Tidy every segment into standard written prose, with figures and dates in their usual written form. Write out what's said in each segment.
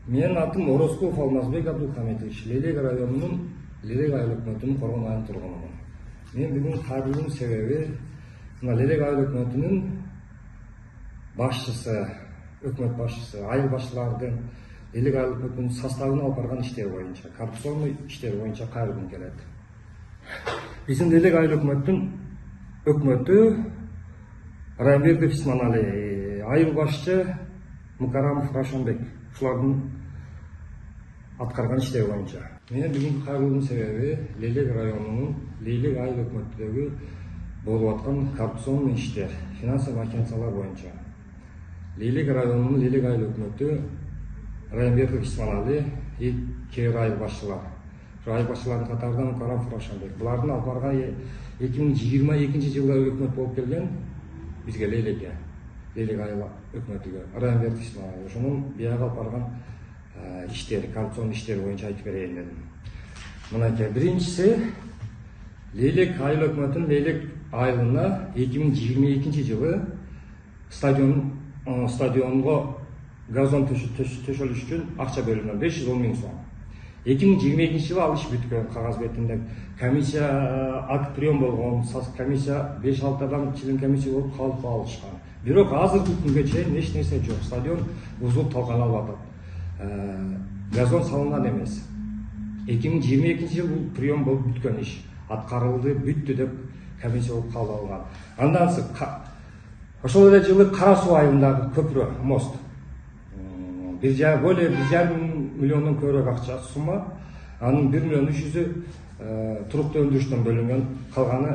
Менин атым Орозкулов Алмазбек Абдулхамидович, Лелек районунун Лелек айыл өкмөтүнүн Коргон айылынын тургунумун. Мен бүгүн кайрылуумдун себеби мына Лелек айыл өкмөтүнүн башчысы, өкмөт башчысы, айыл башчылардын Лелек айыл өкмөтүнүн составына алып барган иштер боюнча, коррупционный иштер боюнча кайрылгым келет. Биздин Лелек айыл өкмөтү Райымбердиев Исманали, айыл башчы Мукарамов Равшанбек, ушулардын аткарган иштер боюнча. Менин бүгүнкү кайрылуумдун себеби Лелек районунун Лелек айыл өкмөтүндөгү болуп аткан коррупционный иштер, финансовый махинациялар боюнча. Лелек районунун Лелек айыл өкмөтү Райымбердиев Исманали и кээ бир айыл башчылар. Ошо айыл башчылардын катарында Мукарамов Равшанбек. Булардын алып барган 2022-жылы өкмөт болуп келген бизге Лелекке. Лелек айыл өкмөтүгө Райымбердиев Исманали. Ошонун бияга алып барган иштер, коррупционный иштер боюнча айтып берейин дедим. Мынакей, биринчиси Лелек айыл өкмөтүнүн Лелек айылына 2022-жылы стадионго газон төшөлүш үчүн акча бөлүнгөн 510 000 сом. 2022-жылы ал иш бүткөн, кагаз бетинде комиссия акт прием болгон, комиссия 5-6 адам член комиссия болуп калып алышкан. Бирок азыркы күнгө чейин эч нерсе жок. Стадион бузулуп талканып атат. Газон салынган эмес. 2022-жылы бул прием болуп бүткөн иш. Аткарылды, бүттү деп комиссия болуп калып алган. Андан соң ошол эле жылы Кара Суу айылындагы көпүрө, мост. Более 1,5 миллиондон көбүрөөк акча сумма. Анын 1,3 миллион туруктуу өндүрүштөн бөлүнгөн, калганы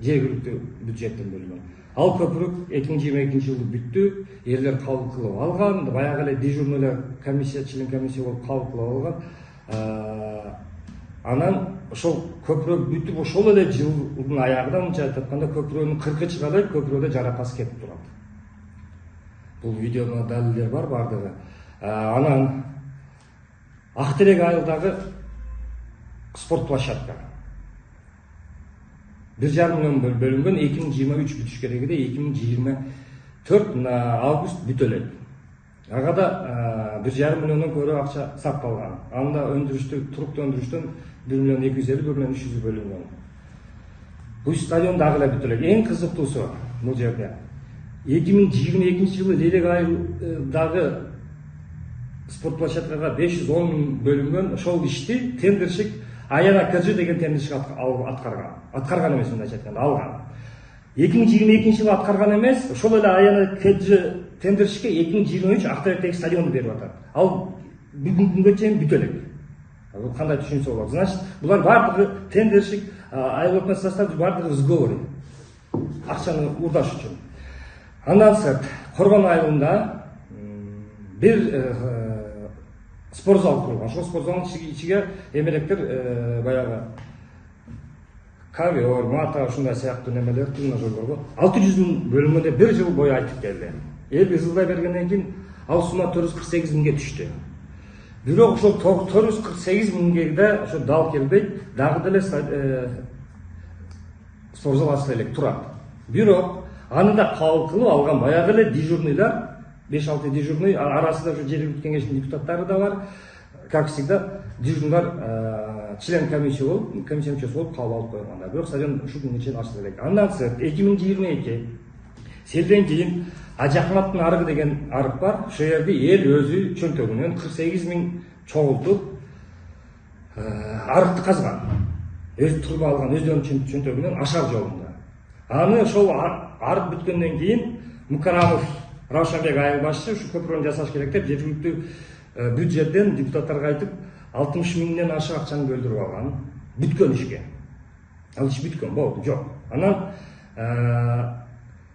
жергиликтүү бюджеттен бөлүнгөн. Ал көпүрө 2022-жылы бүттү, эрлер кабыл кылып алган, баягы эле дежурныйлар комиссия, член комиссия болуп кабыл кылып алган. Анан ошол көпүрө бүтүп, ошол эле жылдын аягында мынча айтканда көпүрөнүн 40-ы чыга элек, көпүрөдө жаракасы кетип турат. Бул видеода далилдер бар бардыгы. Анан Актерек айылдагы спорт площадка 1,5 миллион бөлүнгөн, 2023 бүтүш керек эди, 2024 август бүтө элек. Ага да 1,5 миллиондон көбүрөөк акча сакталган. Анда туруктуу өндүрүштөн 1,250 000, 1,300 000 бөлүнгөн. Бул стадион дагы эле бүтө элек. Эң кызыктуусу бул жерде 2022-жылы Лелек айылдагы спорт площадкага 510 000 бөлүнгөн. Ошол ишти тендерщик Аяна КЖ деген тендерщик аткарган. Аткарган эмес, мындайча айтканда, алган. 2022-жылы аткарган эмес, ошол эле Аяна КЖ тендерщикке 2023 Актеректеги стадионду берип атат. Ал бүгүнкү күнгө чейин бүтө элек. Бул кандай түшүнсө болот? Значит, булар бардыгы тендерщик, айыл өкмөт составы бардыгы сговор. Акчаны урдаш үчүн. Андан сырт, Коргон айылында бир спортзал курулган. Ошол спортзалдын ичиге эмелектер баягы ковер, мата, ушундай сыяктуу немелер, тренажерлорго 600 000 бөлүнгөн деп бир жыл бою айтып келди. Эл ызылдай бергенден кийин ал сумма 448 000ге түштү. Бирок ошол 448 000ге да ошо дал келбейт, дагы деле спортзал ачыла элек турат. Бирок аны да кабыл кылып алган баягы эле дежурныйлар, 5-6 дежурный, арасында ушу жергиликтүү кеңештин депутаттары да бар. Как всегда, дежурныйлар член комиссия болуп, комиссия мүчөсү болуп кабыл алып койгондар. Бирок стадион ушу күнгө чейин ачыла элек. Андан соң 2022 селден кийин Ажакматтын арыгы деген арык бар. Ошол жерде эл өзү чөнтөгүнөн 48 000 чогултуп арыкты казган. Өзү турба алган өздөрүнүн чөнтөгүнөн ашар жолунда. Аны ошол арык бүткөндөн кийин Мукарамов Равшанбек айыл башчы ушу көпүрөнү жасаш керек деп жергиликтүү бюджеттен депутаттарга айтып 60 000ден ашык акчаны бөлдүрүп алган. Бүткөн ишке. Ал иш бүткөн, болду, жок. Анан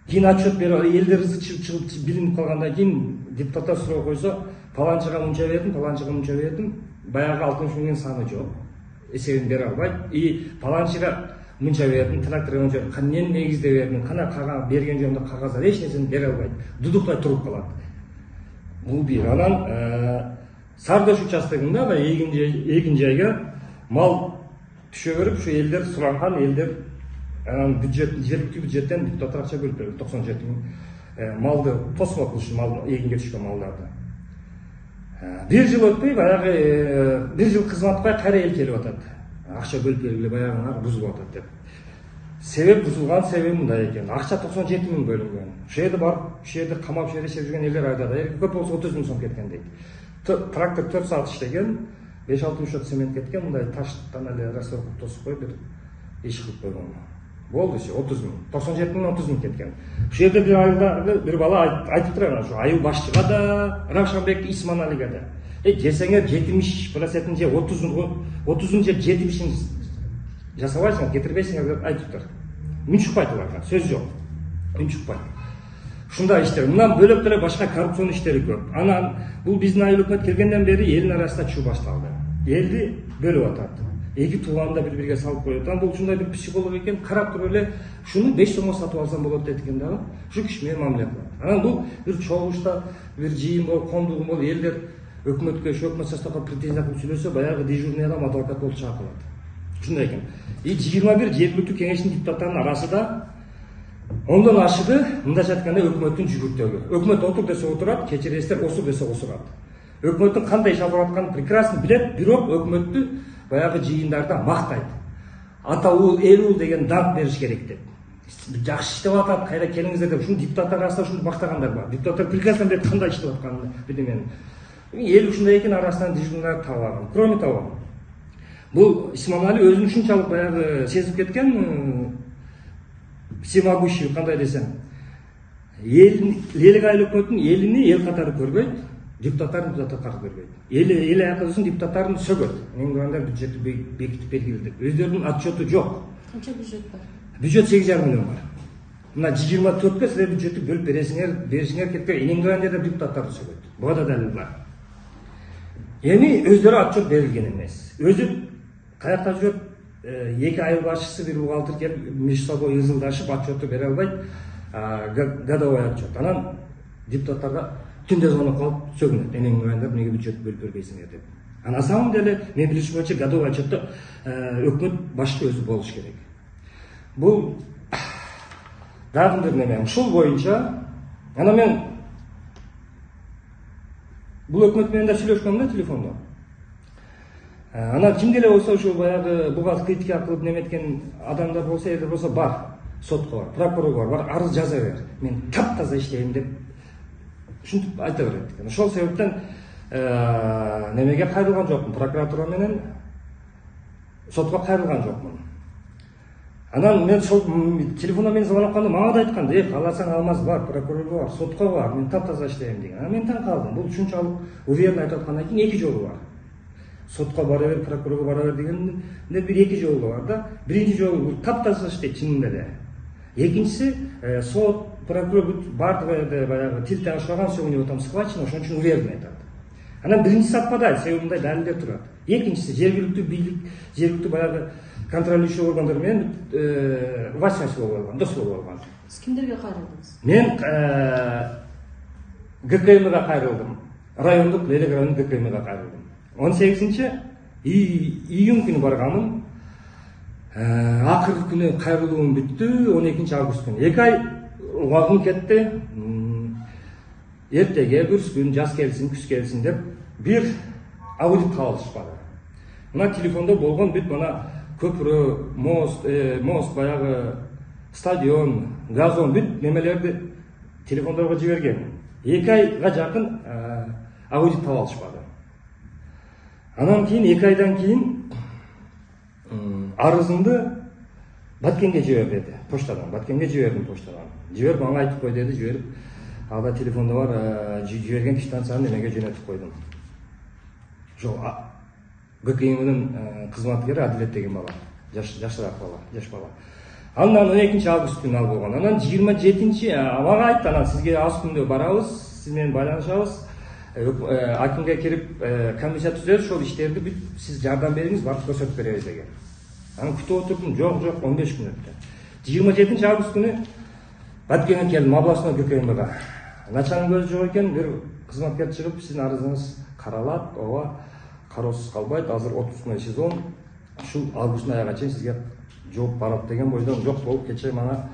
кийин отчет берип, элдер чыгып билинип калгандан кийин депутаттар суроо койсо, паланчыга мынча бердим, паланчыга мынча бердим. Баягы 60 000дин саны жок. Эсебин бере албайт. И паланчыга мынча бердим, тракторго мынча, эмне негизде бердим, кана берген жөнүндө кагаздар эч нерсени бере албайт. Дудуктай туруп калат. Бул бир. Анан Сардош участогунда эгин жайга мал түшө берип, ушу элдер суранган, элдер жергиликтүү бюджеттен депутаттар акча бөлүп берди, 97 000 малды тосмо кылыш, эгинге түшкөн малдарды. Бир жыл өтпөй баягы бир жыл кызматпай кайра эл келип атат. Акча бөлүп бергиле, баягынар бузулуп атат деп. Себеп бузулган себеби мындай экен. Акча 97 000 бөлүнгөн. Ушул жерде барып, ушул жерде камап ушул жерде иштеп жүргөн элдер айтат. Көп болсо 30 000 сом кеткен дейт. Трактор 4 саат иштеген, 5-6 мешок цемент кеткен, мындай таштан эле рассорку тосуп коюп бир иш кылып койгон. Болду ше 30 000. 97 000 30 000 кеткен. Ушул жерде бир айылда бир бала айтып турган, ошо айыл башчыга да, Равшанбек Исманалиге да. Жесеңер 70% же 30 же 70 жасабайсыңар, кетирбейсиңер деп айтыптыр. Үн чыкпайт аларга, сөз жок. Үн чыкпайт. Ушундай иштер. Мындан бөлөк деле башка коррупцион иштери көп. Анан бул биздин айыл өкмөт келгенден бери элдин арасында чуу башталды. Элди бөлүп атат. Эки тууганды бири-бириге салып коет. Анан бул ушундай бир психолог экен, карап туруп эле ушуну 5 сомго сатып алсам болот дейт экен дагы. Ушу киши менен мамиле кылат. Анан бул бир чогушта, бир жыйын болуп, кондугун болуп элдер өкмөткө, өкмөт составга претензия кылып сүйлөсө, баягы дежурный адам адвокат болуп чакырылат. Ушундай экен. 21 жергиликтүү кеңештин депутаттарынын арасында 10дон ашыгы мындайча айтканда өкмөттүн жүгүртөгү. Өкмөт отур десе отурат, кечиресиздер, осур десе осурат. Өкмөттүн кандай иш алып атканын прекрасно билет, бирок өкмөттү баягы жыйындарда мактайт. Атаул, элул деген даңк бериш керек деп. Жакшы иштеп атат, кайра келиңиздер деп. Ушул депутаттар арасында ушуну мактагандар бар. Депутаттар прекрасно билет кандай иштеп атканын бирдемени. Эл ушундай экен, арасынан дежурныйлар таап алган. Кроме того, бул Исманали өзүн ушунчалык баягы сезип кеткен, всемогущий, кандай десем, элдик айыл өкмөттүн элини эл катары көрбөйт, депутаттарын депутат катары көрбөйт. Эл аякыбыздын депутаттарын сөгөт. Мемлекеттер бюджеттти бекитип белгиледи. Өздөрүнүн отчету жок. Канча бюджет бар? Бюджет 8,5 миллион бар. Мына 24-кө силер бюджеттти бөлүп беришиңер кетпей, Энинграндияда депутаттарды сөгөт. Буга да далил бар. Эми өздөрү отчет берилген эмес. Өзү каякта жүрөт, эки айыл башчысы, бир бухгалтер келип между собой ызылдашып отчетту бере албайт, годовой отчет. Анан депутаттарга түндө звонок кылып сөгүнөт. Энинграндияда эмнеге бюджет бөлүп бербейсиңер деп. На самом деле, мен билишим боюнча годовой отчетту өкмөт башчы өзү болуш керек. Бул дагы бир неме. Ушул боюнча анан мен бул өкмөт менен да сүйлөшкөм да телефондо. Анан кимде эле болсо ушул баягы буга критика кылып неметкен адамдар болсо, элдер болсо бар, сотко бар, прокурорго бар, арыз жаза бер. Мен таптаза иштейм деп ушинтип айта берет экен. Ошол себептен немеге кайрылган жокмун, прокуратура менен сотко кайрылган жокмун. Анан мен сол телефондон мен звонок кылганда мага да айткан, кааласаң алмаз бар, прокурорго бар, сотко бар, мен таптаза иштейм деген. Анан мен таң калдым. Бул ушунчалык уверенно айтып аткандан кийин эки жолу бар. Сотко бара бер, прокурорго бара бер дегенде бир эки жолу бар да. Биринчи жолу бул таптаза иштейт чынында эле. Экинчиси сот, прокурор бардыгы баягы тил табышпаган все у него там схвачено, ошон үчүн уверенно айтат. Анан биринчиси атпадайт, себеби мындай далилдер турат. Экинчиси жергиликтүү бийлик, жергиликтүү баягы контролирующий органдар менен васяс болуп алган, дос болуп алган. Сиз кимдерге кайрылдыңыз? Мен ГКМга кайрылдым. Райондук Лелек районундук ГКМга кайрылдым. 18 июнь күнү барганмын. Акыркы күнү кайрылуум бүттү, 12 август күнү. 2 ай убагым кетти. Эртеге күз күн, жаз келсин, күз келсин деп бир аудит кабыл алышпады. Мына телефондо болгон бүт мына көпүрө, мост, баягы стадион, газон, бүт немелерди телефондорго жиберген. 2 айга жакын аудит таба алышпады. Анан кийин 2 айдан кийин арызымды Баткенге жибер деди, почтадан. Баткенге жибердим почтадан. Жиберип ага айтып кой деди, жиберип ага телефондо бар, жиберген квитанцияны эмеге жөнөтүп койдум. Ошо ГКМдин кызматкери Адилет деген бала, жашыраак бала, жаш бала. Андан 12 август күнү ал болгон. Анан 27 мага айтты, анан сизге аз күндө барабыз, сиз менен байланышабыз. Акимге кирип комиссия түзөбүз, ошол иштерди бүт сиз жардам бериңиз, барып көрсөтүп беребиз деген. Анан күтүп отурдум, жок, 15 күн өттү. 27 август күнү Баткенге келдим, областной ГКМга. Начальник өзү жок экен, бир кызматкер чыгып, сиздин арызыңыз каралат, ооба, кароосуз калбайт, азыр отпускной сезон, ушул августтун аяга чейин сизге жооп барат деген бойдон жок болуп кечээ мага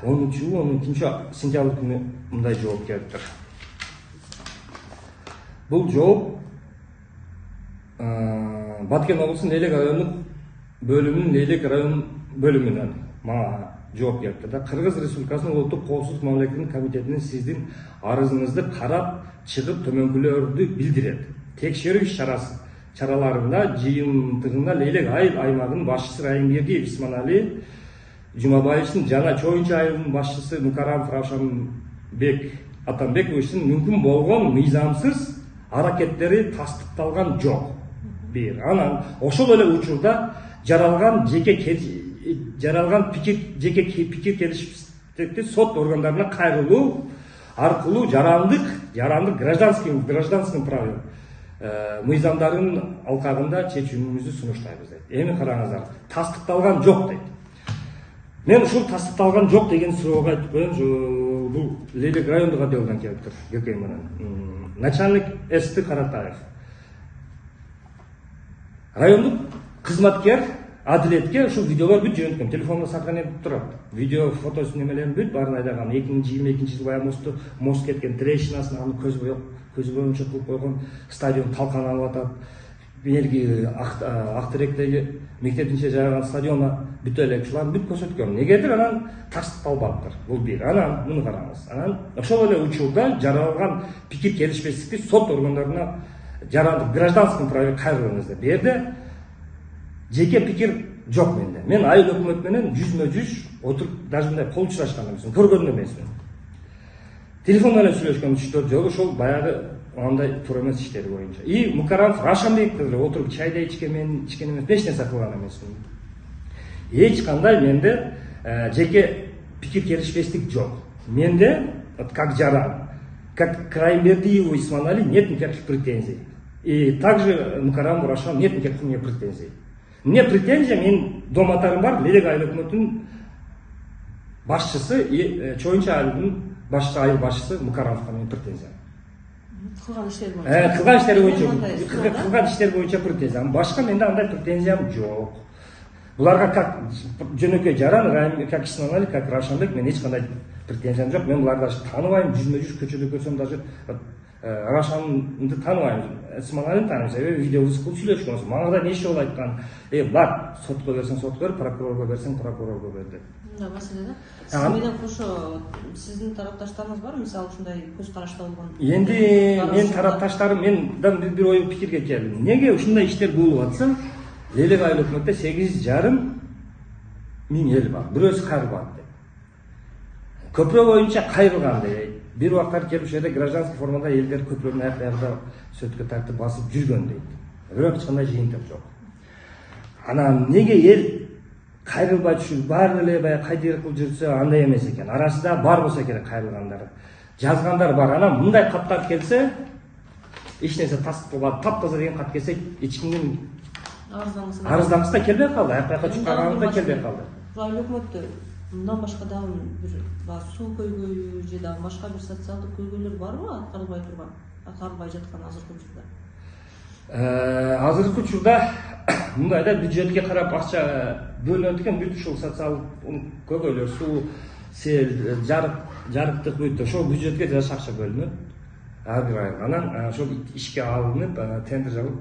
10 сентябрь күнү мындай жооп келиптир. Бул жооп Баткен облусунун Лейлек райондук бөлүмүнүн Лейлек район бөлүмүнөн мага жооп келипти да. Кыргыз Республикасынын Улуттук коопсуздук мамлекетинин комитетинин сиздин арызыңызды карап чыгып төмөнкүлөрдү билдирет. Текшерүү чараларында жыйынтыгында Лейлек айыл аймагынын башчысы Райымбердиев Исманали Жумабаевичтин жана Чоюнчу айылынын башчысы Мукарамов Равшанбек Атамбековичтин мүмкүн болгон мыйзамсыз аракеттери тастыкталган жок. Бир. Анан ошол эле учурда жаралган пикир келишимдерди сот органдарына кайрылуу аркылуу жарандык гражданский право мыйзамдарын алкагында чечүүнүбүздү сунуштайбыз дейт. Эми караңыздар, тастыкталган жок дейт. Мен ушул тастыкталган жок деген суроого айтып коеюн. Бул Лейлек райондук отделден келиптир, ГК менен. Начальник СТ Каратаев. Райондук кызматкер Адилетке ушул видеолор бүт жөнөткөн. Телефонда сохранение болуп турат. Видео, фотосу немелерин бүт баарын айдаган. 2022 жылы баягы мост кеткен, трещинасын аны көз боюнча кылып койгон, стадион талканалып атат. Белги Актеректеги мектептинче жайган стадиону бүт эле ушуларды бүт көрсөткөн. Негедир анан тастыкталбаптыр. Бул бир. Анан муну караңыз. Анан ошол эле учурда жаралган пикир келишпестикти сот органдарына жарандык гражданский праве кайрылыңыздар. Бу жерде жеке пикир жок менде. Мен айыл өкмөт менен жүзмө-жүз отуруп, даже мындай кол учурашкан эмесмин, көргөн эмесмин. Телефон менен сүйлөшкөн 3-4 жолу ошол баягы андай туура эмес иштери боюнча. И Мукарамов Рашанбек деле отуруп чайда ичкен эмес, эч нерсе кылган эмесмин. Эч кандай менде жеке пикир келишпестик жок. Менде как жаран, как к Райымбердиеву Исманали нет никаких претензий. И также Мукарамову Рашану нет никаких у меня претензий. Мне претензия, мен доматарым бар, Лейлек айыл өкмөтүнүн башчысы и Чоюнчу айылынын айыл башчысы Мукарамовго менин претензия. Кылган иштери боюнча претензия. Башка менде андай претензиям жок. Буларга как жөнөкөй жаран, как Исманали, как Рашанбек, мен эч кандай претензиям жок. Мен буларды даже тааныбайм, жүзмө-жүз көчөдө көрсөм даже Рашанды тааныбайм, Исманалини тааныйм. Себеби видеобузду кылып сүйлөшкөнбүз. Мага да нече жолу айткан, бар, сотко берсең сотко бер, прокурорго берсең прокурорго бер деп. Мындай маселе да. Сиз менен кошо сиздин тарапташтарыңыз бар, мисалы ушундай көз карашта болгон? Энди мен тарапташтарым, мендан бир ой пикирге келдим. Неге ушундай иштер болуп атса, Лейлек айыл өкмөттө 8,5 миң эл бар. Бирөөсү кайрылбат деп. Көпүрө боюнча кайрылган дейт. Бир убактар келип ушул жерде гражданский формада элдер көпүрөнүн аяк биягында сөткө тартып басып жүргөн дейт. Бирок эч кандай жыйынтык жок. Анан неге эл кайрылбай ушул баары эле баягы кайдык кылып жүрсө андай эмес экен. Арасында бар болсо керек кайрылгандар. Жазгандар бар. Анан мындай каттар келсе, эч нерсе тастыкталбады. Таптаза деген кат келсе, эч кимдин арыздангысы да келбей калды. Аяк бияка чукканыңыз да келбей калды. Айыл өкмөттө мындан башка дагы бир суу көйгөйү же дагы башка бир социалдык көйгөйлөр барбы аткарылбай жаткан азыркы учурда? Азыркы учурда мындай да бюджетке карап акча бөлүнөт экен, бүт ушул социалдык көйгөйлөр, суу, сел, жарыктык бүт ошол бюджетке жаша акча бөлүнөт. Ар бир ай. Анан ошол ишке алынып, тендер жабылып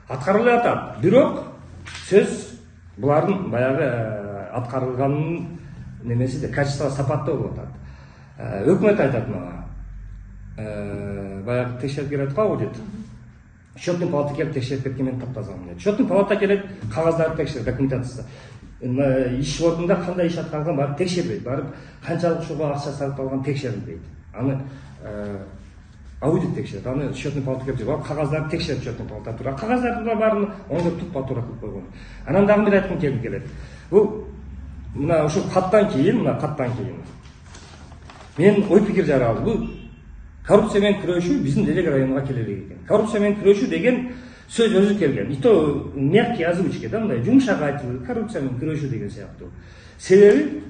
аткарылып атат. Бирок сөз булардын баягы аткарылганын немеси де качество сапатта болуп атат. Өкмөт айтат мага. Баягы текшерип келет кабыл дейт. Счетный палата келип текшерип кеткен мен таптазамын дейт. Счетный палата келет, кагаздарды текшерип, документациясы. Иш ордунда кандай иш аткарылган барып текшербейт. Барып канчалык ушуга акча сарпталган текшерилбейт. Аны аудит текшерет. Аны счетный палата келип жүрүп, кагаздарды текшерип счетный палата тура. Кагаздарды баарын оңдоп тупа туура кылып койгон. Анан дагы бир айткым келет. Бул мына ушул каттан кийин мен ой пикир жаралдым. Бул коррупция менен күрөшүү биздин Лейлек районуна келе элек экен. Коррупция менен күрөшүү деген сөз өзү келген. И то мягкий озвучка да, мындай жумшак айтылды. Коррупция менен күрөшүү деген сыяктуу. Себеби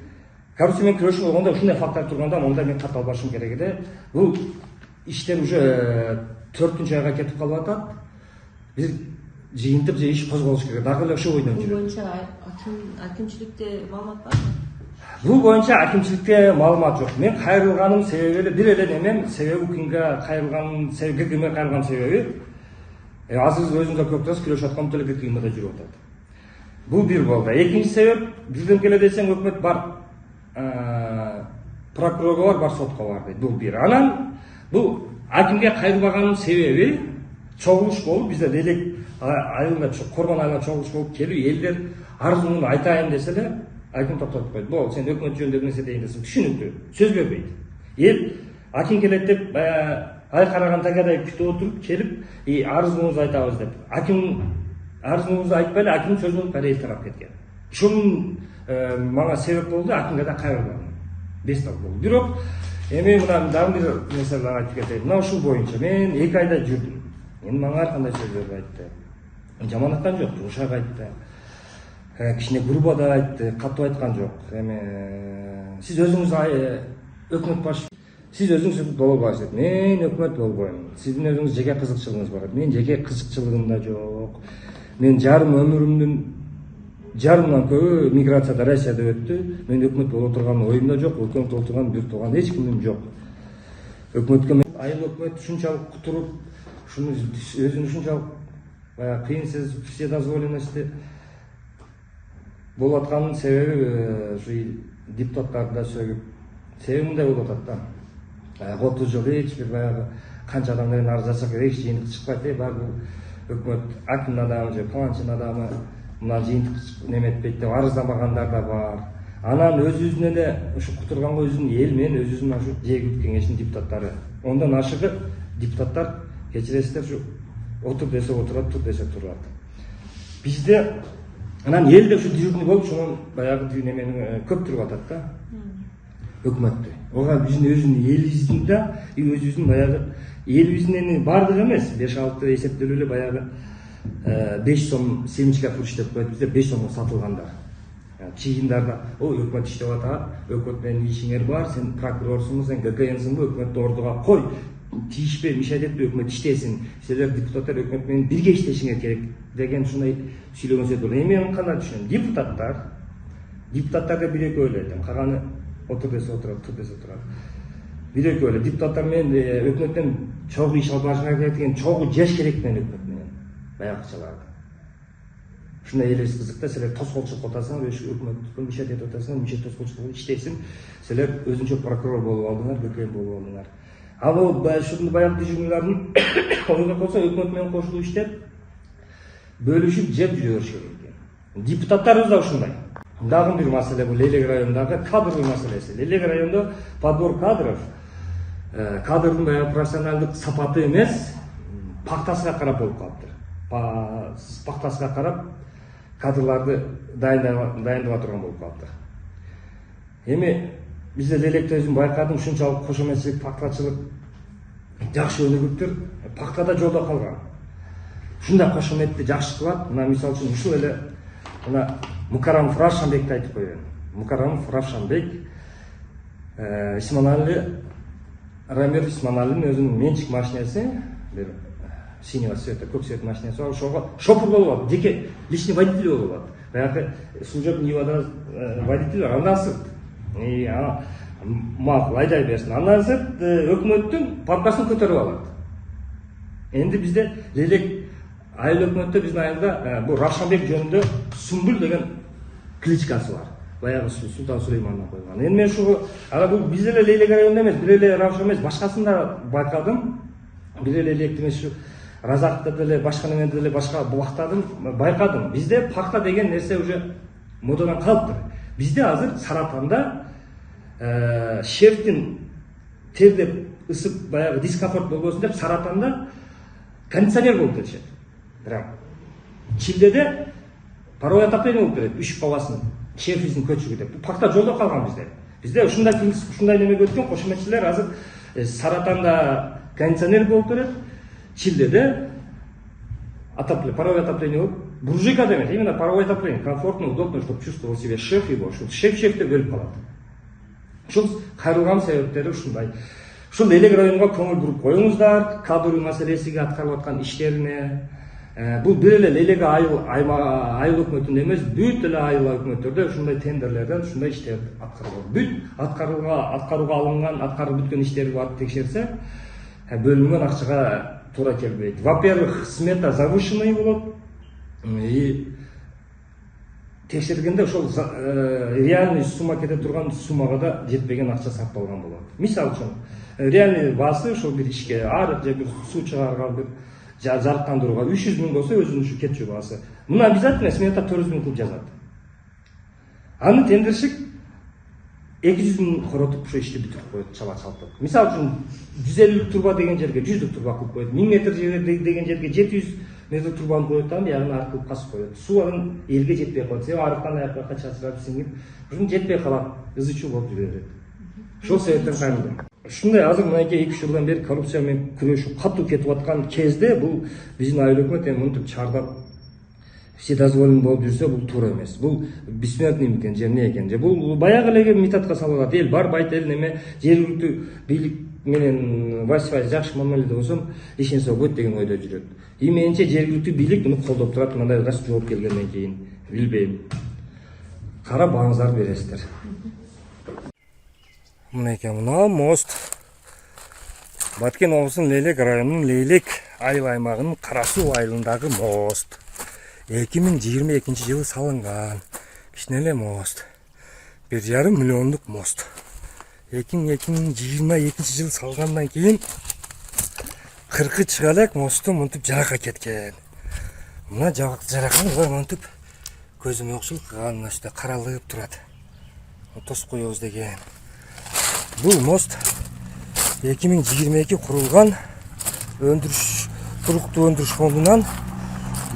коррупция менен күрөшүү болгондо ушундай факттар турганда монда мен кат албашым керек эле. Бул иштер уже 4-үнчү айга кетип калып атат. Биз жыйынтып же иш козголуш керек. Дагы эле ошол бойдон жүрөт. Бул боюнча акимчиликте маалымат барбы? Бул боюнча акимчиликте маалымат жок. Мен кайрылганым себеби эле бир эле немем, себеби кимге кайрылганым, кимге кайрылганым себеби азыр өзүңүздөр көп турасыз, күлөшүп аткан деле КМда жүрүп атат. Бул бир болду. Экинчи себеп, бирден келе десең өкмөт бар, прокурорго бар, сотко бар дейт. Бул бир. Анан бул акимге кайрылбаганын себеби чогулуш болуп, бизде элек айылда Корбан айылына чогулуш болуп келип, элдер арзуун айтайын десе эле аким токтотуп койду. Бол, сен өкмөт жөнүндө нерсе дейин десең, түшүнүктүү, сөз бербейт. Эл аким келет деп ай караган тагадай күтүп отуруп келип, арызыңызды айтабыз деп. Аким арызыңызды айтпай эле акимдин сөзүн эл тарап кеткен. Ушунун мага себеп болду, акимге да кайрылган. Бестал болду. Бирок эми мына дагы бир нерсе айтып кетейин. Мына ушул боюнча мен 2 айда жүрдүм. Эми мага ар кандай сөздөрдү айтты. Жаман айткан жок, жумшак айтты. Кичине грубо да айтты, катуу айткан жок. Эми сиз өзүңүз өкмөт башы, сиз өзүңүз боло албайсыз. Мен өкмөт болбойм. Сиздин өзүңүз жеке кызыкчылыгыңыз бар. Мен жеке кызыкчылыгым да жок. Мен жарым өмүрүмдүн жарымдан көбү миграцияда, Россияда өттү. Мен өкмөт боло турган оюмда жок, өкмөт боло турган бир тууган эч кимим жок. Өкмөткө айыл өкмөт ушунчалык кутуруп, ушуну өзүн ушунчалык кыйынсыз, вседозволенности болуп атканын себеби ушу депутаттарды да сөгүп, себеби мындай болуп атат да. 30 жыл эч бир баягы канча адамдар арыз жазсак эч жыйынтык чыкпайт, баары өкмөт акимдин адамы же паланчынын адамы мына жыйынтык неметпейт деп арызданбагандар да бар. Анан өзүнүн эле ушу кутурганга өзүнүн эл менен өзүнүн ашу жергиликтүү кеңештин депутаттары. Ондан ашыгы депутаттар кечиресиздер, ушу отур десе отурат, тур десе турат. Бизде анан элде ушу дежурный болуп, ошонун баягы неменин көп туруп атат да. Өкмөттү. Ога биздин өзүнүн элибиздин да, өзүбүздүн баягы элибиздин бардыгы эмес, 5-6 эсептелүү эле баягы 5 сом семечка фурш деп коет, бизде 5 сомго сатылгандар. Чыйындарда, өкмөт иштеп атат, өкмөт менен ишиңер бар, сен прокурорсуңбу, сен ГКНсыңбы, өкмөттү ордуга кой. Тийишпей, мишайт этпей өкмөт иштесин. Силер депутаттар өкмөт менен бирге иштешиңер керек деген ушундай сүйлөгөн сөз болду. Эми мен кандай түшүнөм? Депутаттар бир экөө эле, калганы отур десе отурат, тур десе турат. Бир экөө эле депутаттар менен өкмөттөн чогуу иш алып барышыңар керек деген, чогуу жеш керек менен өкмөт менен баягычаларды. Ушундай элебиз кызык да, силер тоскоолчулук атасыңар, өкмөттүккө мишайт этип атасыңар, мишайт тоскоолчулук иштесин. Силер өзүнчө прокурор болуп алдыңар, ГКН болуп алдыңар. Ал ушул баягы дежурныйлардын ойго койсо өкмөт менен кошулуп иштеп, бөлүшүп жеп жүрүш керек экен. Депутаттарыбыз да ушундай. Дагы бир маселе бул Элек районундагы кадровый маселеси. Элек районунда подбор кадров, кадрдын баягы профессионалдык сапаты эмес, пактасына карап болуп калыптыр. Пактасына карап кадрларды дайындала турган болуп калыптыр. Эми бизде Электе өзүм байкадым, ушунчалык кошометчилик, пактачылык жакшы өнүгүптүр, пактада жолдо калган. Ушундай кошометти жакшы кылат. Мына мисалы үчүн ушул эле мына Мукарамов Равшанбекти айтып коеюн. Мукарамов Равшанбек Исманалиев Рамир Исманалиевдин өзүнүн менчик машинеси, бир синего цвета, көк цвет машинеси бар, ошого шофер болуп алат, жеке личный водитель болуп алат. Баягы служебный Нивада водитель бар, андан сырт макул айдай берсин. Андан сырт өкмөттүн папкасын көтөрүп алат. Энди бизде Элек айыл өкмөттө, биздин айылда бул Равшанбек жөнүндө Сүмбүл деген кличкасы бар. Баягы Султан Сулеймандан койгон. Эми мен ушул бул биз эле Элек районунда эмес, бир эле Равшан эмес, башкасын да байкадым. Бир эле Электин эмес, ушу Разакты деле, башка неменди деле башка бактадым, байкадым. Бизде пакта деген нерсе уже модадан калыптыр. Бизде азыр Саратанда шефтин тердеп ысып баягы дискомфорт болбосун деп Саратанда кондиционер болуп кетишет. Бирок Чилдеде паровой отопление болуп берет, үшүп калбасын, шефиздин көчүгү деп. Пакта жолдо калган бизде. Бизде ушундай неме өткөн кошометчилер азыр Саратанда кондиционер болуп берет, Чилдеде паровой отопление болуп, буржуйка демек, именно паровой отопление, комфортно, удобно, чтобы чувствовал себя шеф его, ушул шеф деп өлүп калат. Ушул кайрылган себептери ушундай. Ушул Элек районуга көңүл буруп коюңуздар, кадровый маселесиге, аткарылып аткан иштерине, Бул бир эле Лелек айыл өкмөтүндө эмес, бүт эле айыл өкмөттөрдө ушундай тендерлерден ушундай иштер аткарылат. Бүт аткарууга алынган, аткарып бүткөн иштерди барып текшерсе, бөлүнгөн акчага туура келбейт. Во-первых, смета завышенный болот. И текшергенде ошол реальный сумма кете турган суммага да жетпеген акча сакталган болот. Мисалы үчүн, реальный баасы ошол бир ишке арык же бир суу чыгарга, бир жарыктандырууга 300 миң болсо өзүнүн ушу кетчү баасы. Муну обязательно смета 400 миң кылып жазат. Аны тендерщик 200 миң коротуп ошо ишти бүтүрүп коет, чала-чалтып. Мисалы үчүн 150 турба деген жерге 100 турба кылып коет. 1000 метр деген жерге 700 метр турбаны коет, ягын аркы кылып касып коет. Суу анын элге жетпей калат. Себеби арыктан аяка чачырап сиңип, ушун жетпей калат, ызы чуу болуп жүрө берет. Ошол себептен кайрылдым. Ушундай азыр мынакей 2-3 жылдан бери коррупция менен күрөшүү катуу кетип аткан кезде бул биздин айыл өкмөт эми мынтип чардап вседозволенный болуп жүрсө бул туура эмес. Бул бессмертный экен же эмне экен? Же бул баягы эле методко салат. Эл барбайт, эл неме жергиликтүү бийлик менен Василь жакшы мамиледе болсом, эч нерсе болбойт деген ойдо жүрөт. И менимче жергиликтүү бийлик муну колдоп турат, мындай рас жооп келгенден кийин. Билбейм. Карабаңыздар бересиздер. Мынакей мына мост. Баткен облусунун Лелек районунун Лелек айыл аймагынын Кара Суу айылындагы мост. 2022 жылы салынган. Кичине эле мост. 1,5 миллиондук мост. 2022 жылы салгандан кийин 40 чыга элек мосту мынтип жарака кеткен. Мына жараканы мынтип көзүмө окшул кылган, мына каралып турат. Тосуп коебуз деген. Бул мост 2022 курулган туруктуу өндүрүш фондунан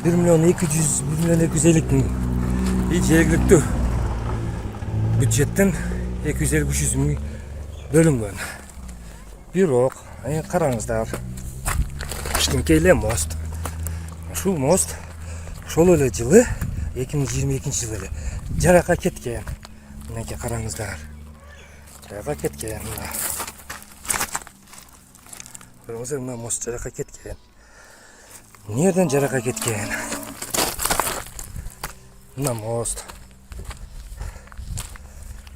1 миллион 250 миң и жергиликтүү бюджеттен 250-300 миң бөлүнгөн. Бирок, караңыздар, кичинекей эле мост. Ушул мост ошол эле жылы 2022 жылы эле жарака кеткен. Мынакей караңыздар. Жарака кеткен. Көрүңүздөр, мына мост жарака кеткен. Нерден жарака кеткен? Мына мост.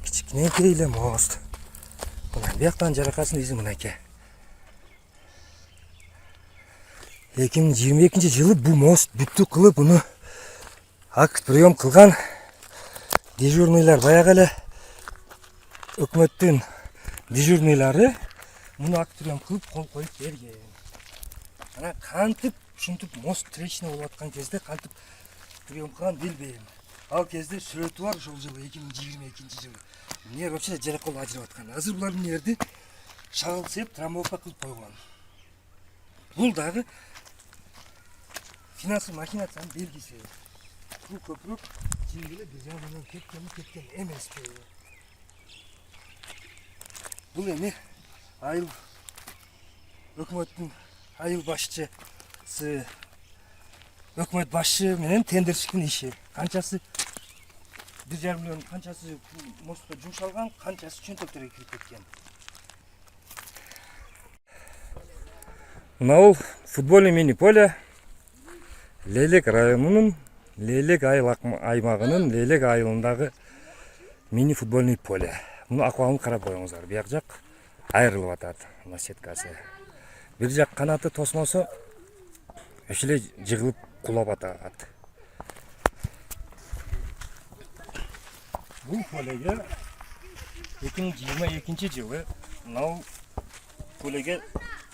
Кичинекей эле мост. Мына бияктан жаракасын изи мынакей. 2022 жылы бул мост бүттү кылып, буну акт прием кылган дежурныйлар, баягы эле өкмөттүн дежурныйлары муну акт прием кылып кол коюп берген. Ана кантип ушинтип мост трещина болуп аткан кезде кантип прием кылган билбейм. Ал кезде сүрөтү бар ошол жылы 2022 жылы. Нер вообще жаракол ажырап аткан. Азыр булардын нерди шагыл сеп трамбовка кылып койгон. Бул дагы финансовый махинациянын белгиси. Бул көпүрөк чингиле бир жагынан кеткен эмеспи. Бул эми айыл өкмөттүн айыл башчысы, өкмөт башчы менен тендерщиктин иши. Канчасы 1,5 миллион, канчасы мостко жумшалган, канчасы чөнтөктөргө кирип кеткен. Мына футбольный мини-поле Лелек районунун Лелек айыл аймагынын Лелек айылындагы мини футбольный поле. Муну акыбалын карап коюңуздар. Бияк жак айрылып атат, мына сеткасы. Бир жак канаты тосмосо ошол эле жыгылып кулап атат. Бул полеге 2022 жылы мына полеге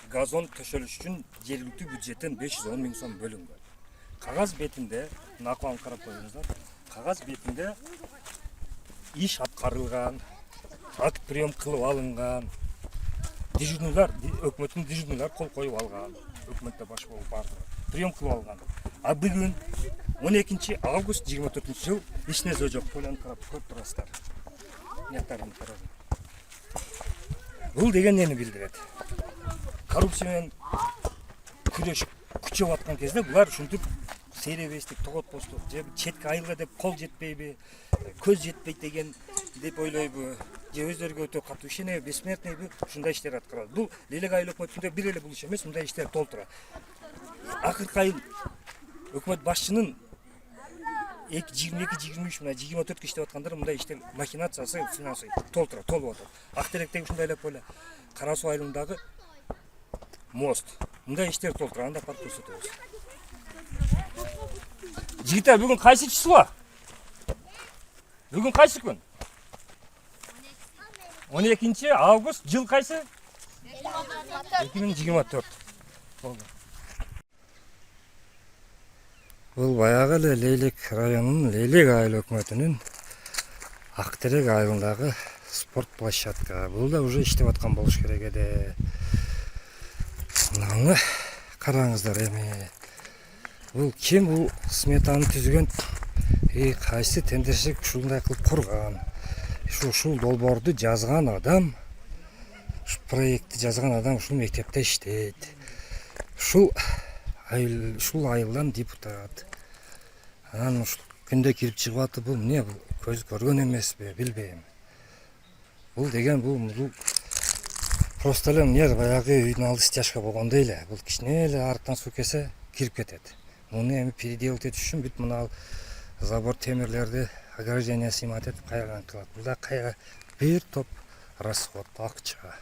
газон төшөлүш үчүн жергиликтүү бюджеттен 510 миң сом бөлүнгөн. Кагаз бетинде, акыбалын карап коюңуздар. Кагаз бетинде иш аткарылган, акт прием кылып алынган. Дежурныйлар, өкмөттүн дежурныйлар кол коюп алган. Өкмөттө баш болуп барды. Прием кылып алган. А бүгүн 12 август 24 жыл эч нерсе жок. Полени карап көрүп турасыздар. Мыяктарын караңыз. Бул деген эмне билдирет? Коррупция менен күрөш күчөп аткан кезде булар ушинтип сейребестик, тоготпостук, же четке айылга деп кол жетпейби, көз жетпейт деген деп ойлойбу, же өздөрүгө өтө катуу ишенеби, бессмертныйбы, ушундай иштер аткарат. Бул Лелек айыл өкмөтүндө бир эле бул иш эмес, мындай иштер толтура. Акыркы айыл өкмөт башчынын 22-23 мына 24 иштеп аткандар мындай иштер махинациясы финансы толтура толуп атат. Актеректеги ушундай эле эле Кара Суу айылындагы мост. Мындай иштер толтура, анда барып көрсөтөбүз. Жигиттер, бүгүн кайсы число? Бүгүн кайсы күн? 12 август, жыл кайсы? 2024. Болду. Бул баягы эле Лейлек районунун Лейлек айыл өкмөтүнүн Актерек айылындагы спорт площадка. Бул да уже иштеп аткан болуш керек эди. Мынаны караңыздар эми. Бул ким бул сметаны түзгөн? Кайсы тендерчик ушундай кылып курган? Ушул долбоорду жазган адам, проектти жазган адам ушул мектепте иштейт. Ушул айылдан депутат. Анан ушул күндө кирип чыгып атып, бул эмне, бул көз көргөн эмеспи, билбейм. Бул деген бул просто эле эмне баягы үйдүн алды стяжка болгондой эле. Бул кичине эле арыктан суу келсе кирип кетет. Муну эми переделать этиш үчүн бүт мына забор темирлерди ограждение снимать этип кайрадан кылат. Бул да бир топ расход, акча.